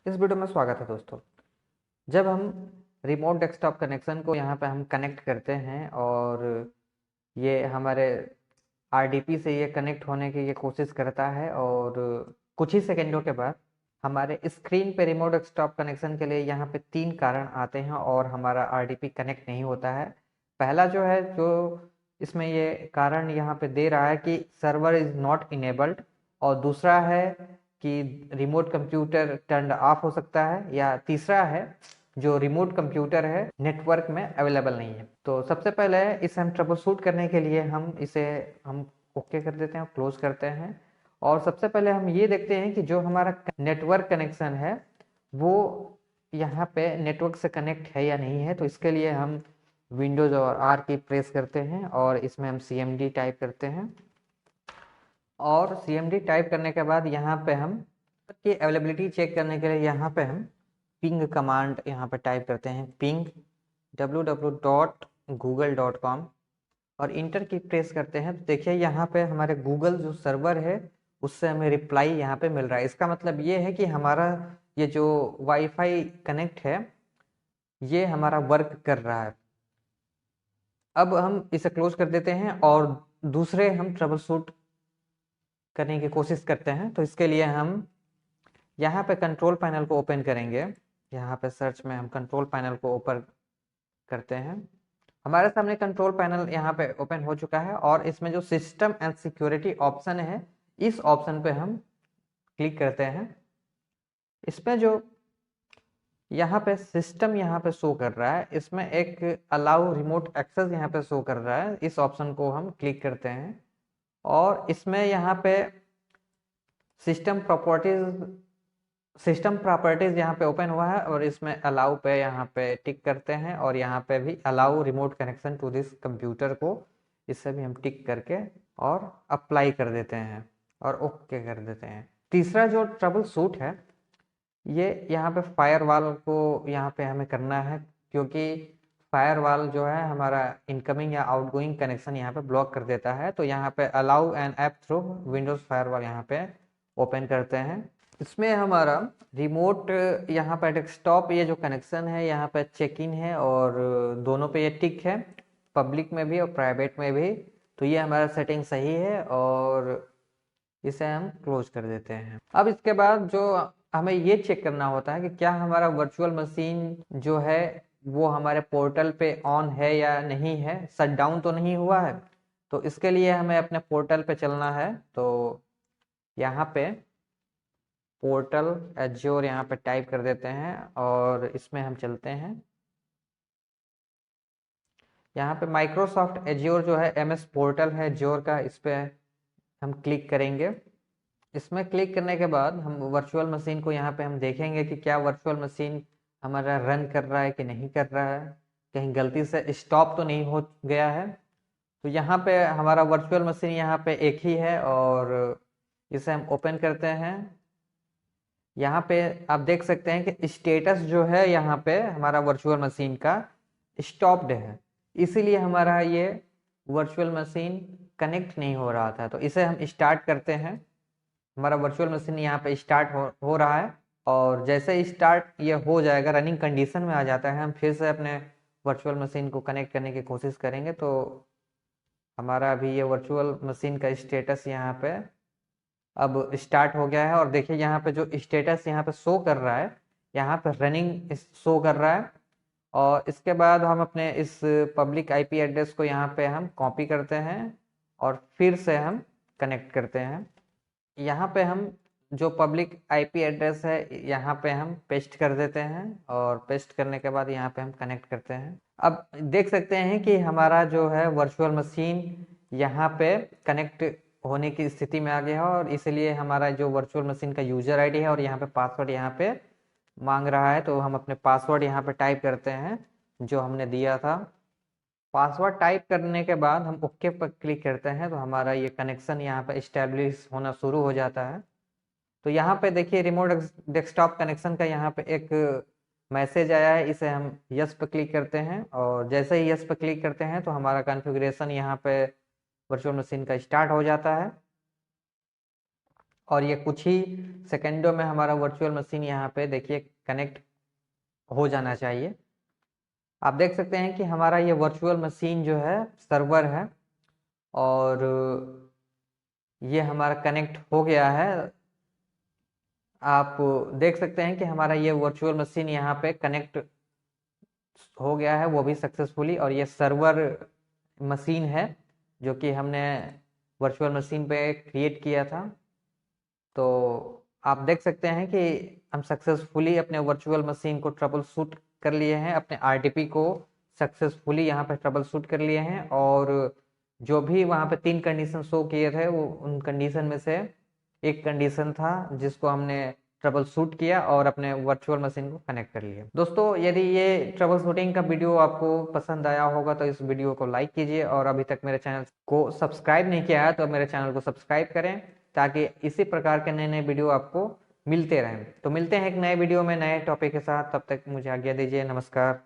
इस वीडियो में स्वागत है दोस्तों। जब हम रिमोट डेस्कटॉप कनेक्शन को यहाँ पे हम कनेक्ट करते हैं और ये हमारे आरडीपी से ये कनेक्ट होने की ये कोशिश करता है और कुछ ही सेकंडों के बाद हमारे स्क्रीन पे रिमोट डेस्कटॉप कनेक्शन के लिए यहाँ पे 3 कारण आते हैं और हमारा आरडीपी कनेक्ट नहीं होता है। पहला जो है जो इसमें ये कारण यहाँ पे दे रहा है कि सर्वर इज नॉट इनेबल्ड, और दूसरा है कि रिमोट कंप्यूटर टर्न ऑफ हो सकता है, या तीसरा है जो रिमोट कंप्यूटर है नेटवर्क में अवेलेबल नहीं है। तो सबसे पहले इसे हम ट्रबल शूट करने के लिए हम ओके कर देते हैं, क्लोज करते हैं। और सबसे पहले हम ये देखते हैं कि जो हमारा नेटवर्क कनेक्शन है वो यहाँ पे नेटवर्क से कनेक्ट है या नहीं है। तो इसके लिए हम विंडोज और आर की प्रेस करते हैं और इसमें हम CMD टाइप करते हैं। और CMD टाइप करने के बाद यहाँ पे हम की अवेलेबिलिटी चेक करने के लिए यहाँ पे हम पिंग कमांड यहाँ पे टाइप करते हैं, पिंग www.google.com, और इंटर की प्रेस करते हैं। तो देखिए यहाँ पे हमारे गूगल जो सर्वर है उससे हमें रिप्लाई यहाँ पे मिल रहा है। इसका मतलब ये है कि हमारा ये जो वाईफाई कनेक्ट है ये हमारा वर्क कर रहा है। अब हम इसे क्लोज कर देते हैं और दूसरे हम ट्रबल शूट करने की कोशिश करते हैं। तो इसके लिए हम यहाँ पे कंट्रोल पैनल को ओपन करेंगे। यहाँ पे सर्च में हम कंट्रोल पैनल को ओपन करते हैं। हमारे सामने कंट्रोल पैनल यहाँ पे ओपन हो चुका है और इसमें जो सिस्टम एंड सिक्योरिटी ऑप्शन है इस ऑप्शन पे हम क्लिक करते हैं। इसमें जो यहाँ पे सिस्टम यहाँ पे शो कर रहा है, इसमें एक अलाउ रिमोट एक्सेस यहाँ पे शो कर रहा है। इस ऑप्शन को हम क्लिक करते हैं और इसमें यहाँ पे सिस्टम प्रॉपर्टीज यहाँ पे ओपन हुआ है और इसमें अलाउ पे यहाँ पे टिक करते हैं और यहाँ पे भी allow remote connection to this computer को इससे भी हम टिक करके और अप्लाई कर देते हैं और ओके कर देते हैं। तीसरा जो ट्रबल शूट है ये यहाँ पे फायरवॉल को यहाँ पे हमें करना है, क्योंकि फायरवॉल जो है हमारा इनकमिंग या आउटगोइंग कनेक्शन यहाँ पे ब्लॉक कर देता है। तो यहाँ पे allow an app through Windows firewall यहाँ पे ओपन करते हैं। इसमें हमारा रिमोट यहाँ पे डेस्कटॉप ये जो कनेक्शन है यहाँ पे चेक इन है और दोनों पे ये टिक है, पब्लिक में भी और प्राइवेट में भी। तो ये हमारा सेटिंग सही है और इसे हम क्लोज कर देते हैं। अब इसके बाद जो हमें ये चेक करना होता है कि क्या हमारा वर्चुअल मशीन जो है वो हमारे पोर्टल पे ऑन है या नहीं है, शट डाउन तो नहीं हुआ है। तो इसके लिए हमें अपने पोर्टल पे चलना है। तो यहाँ पे पोर्टल एज्योर यहाँ पे टाइप कर देते हैं और इसमें हम चलते हैं। यहाँ पे माइक्रोसॉफ्ट एज्योर जो है MS पोर्टल है एज्योर का, इस पे हम क्लिक करेंगे। इसमें क्लिक करने के बाद हम वर्चुअल मशीन को यहाँ पे हम देखेंगे कि क्या वर्चुअल मशीन हमारा रन कर रहा है कि नहीं कर रहा है, कहीं गलती से स्टॉप तो नहीं हो गया है। तो यहाँ पे हमारा वर्चुअल मशीन यहाँ पे एक ही है और इसे हम ओपन करते हैं। यहाँ पे आप देख सकते हैं कि स्टेटस जो है यहाँ पे हमारा वर्चुअल मशीन का स्टॉप्ड है, इसीलिए हमारा ये वर्चुअल मशीन कनेक्ट नहीं हो रहा था। तो इसे हम स्टार्ट करते हैं। हमारा वर्चुअल मशीन यहाँ पे स्टार्ट हो रहा है और जैसे ही स्टार्ट ये हो जाएगा, रनिंग कंडीशन में आ जाता है, हम फिर से अपने वर्चुअल मशीन को कनेक्ट करने की कोशिश करेंगे। तो हमारा अभी ये वर्चुअल मशीन का स्टेटस यहाँ पे अब स्टार्ट हो गया है और देखिए यहाँ पे जो स्टेटस यहाँ पे शो कर रहा है, यहाँ पे रनिंग शो कर रहा है। और इसके बाद हम अपने इस पब्लिक IP एड्रेस को यहाँ पे हम कॉपी करते हैं और फिर से हम कनेक्ट करते हैं। यहाँ पे हम जो पब्लिक IP एड्रेस है यहाँ पे हम पेस्ट कर देते हैं और पेस्ट करने के बाद यहाँ पे हम कनेक्ट करते हैं। अब देख सकते हैं कि हमारा जो है वर्चुअल मशीन यहाँ पे कनेक्ट होने की स्थिति में आ गया है और इसलिए हमारा जो वर्चुअल मशीन का यूजर ID है और यहाँ पे पासवर्ड यहाँ पे मांग रहा है। तो हम अपने पासवर्ड यहाँ पे टाइप करते हैं जो हमने दिया था। पासवर्ड टाइप करने के बाद हम ओके पर क्लिक करते हैं तो हमारा ये कनेक्शन यहाँ पे इस्टेब्लिश होना शुरू हो जाता है। तो यहाँ पे देखिए रिमोट डेस्कटॉप कनेक्शन का यहाँ पे एक मैसेज आया है, इसे हम यस पर क्लिक करते हैं और जैसे ही यस पर क्लिक करते हैं तो हमारा कॉन्फ़िगरेशन यहाँ पे वर्चुअल मशीन का स्टार्ट हो जाता है और ये कुछ ही सेकेंडों में हमारा वर्चुअल मशीन यहाँ पे देखिए कनेक्ट हो जाना चाहिए। आप देख सकते हैं कि हमारा ये वर्चुअल मशीन जो है सर्वर है और ये हमारा कनेक्ट हो गया है। आप देख सकते हैं कि हमारा ये वर्चुअल मशीन यहाँ पे कनेक्ट हो गया है, वो भी सक्सेसफुली। और ये सर्वर मशीन है जो कि हमने वर्चुअल मशीन पे क्रिएट किया था। तो आप देख सकते हैं कि हम सक्सेसफुली अपने वर्चुअल मशीन को ट्रबल शूट कर लिए हैं, अपने आरटीपी को सक्सेसफुली यहाँ पे ट्रबल शूट कर लिए हैं। और जो भी वहाँ पे 3 कंडीशन शो किए थे वो उन कंडीशन में से एक कंडीशन था जिसको हमने ट्रबल शूट किया और अपने वर्चुअल मशीन को कनेक्ट कर लिया। दोस्तों यदि ये ट्रबल शूटिंग का वीडियो आपको पसंद आया होगा तो इस वीडियो को लाइक कीजिए, और अभी तक मेरे चैनल को सब्सक्राइब नहीं किया है तो मेरे चैनल को सब्सक्राइब करें ताकि इसी प्रकार के नए नए वीडियो आपको मिलते रहें। तो मिलते हैं एक नए वीडियो में नए टॉपिक के साथ, तब तक मुझे आज्ञा दीजिए। नमस्कार।